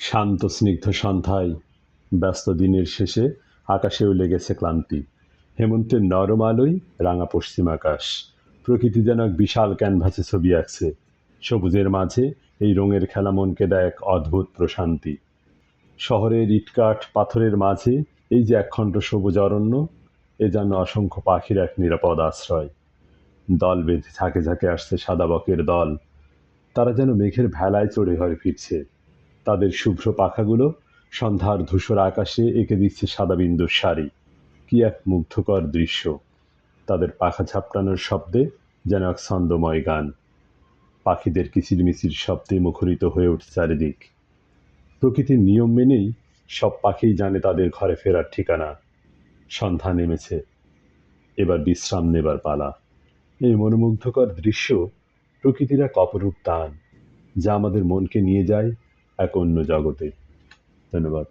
শান্ত স্নিগ্ধ সন্ধ্যায় ব্যস্ত দিনের শেষে আকাশেও লেগেছে ক্লান্তি। হেমন্তের নরম আলোয় রাঙা পশ্চিম আকাশ, প্রকৃতি যেন এক বিশাল ক্যানভাসে ছবি আঁকছে। সবুজের মাঝে এই রঙের খেলা মনকে দেয় এক অদ্ভুত প্রশান্তি। শহরের ইটকাঠ পাথরের মাঝে এই যে একখণ্ড সবুজ অরণ্য, এ যেন অসংখ্য পাখির এক নিরাপদ আশ্রয়। দল বেঁধে ঝাঁকে ঝাঁকে আসছে সাদা বকের দল, তারা যেন মেঘের ভেলায় চড়ে ঘরে ফিরছে। তাদের শুভ্র পাখাগুলো সন্ধ্যার ধূসর আকাশে এঁকে দিচ্ছে সাদা বিন্দুর শাড়ি। কি এক মুগ্ধকর দৃশ্য! তাদের পাখা ঝাপটানোর শব্দে যেন এক ছন্দময় গান। পাখিদের কিচিরমিচির শব্দে মুখরিত হয়ে উঠছে চারিদিক। প্রকৃতির নিয়ম মেনেই সব পাখিই জানে তাদের ঘরে ফেরার ঠিকানা। সন্ধ্যা নেমেছে, এবার বিশ্রাম নেবার পালা। এই মনোমুগ্ধকর দৃশ্য প্রকৃতির এক অপরূপ দান, যা আমাদের মনকে নিয়ে যায় এক অন্য জগতে। ধন্যবাদ।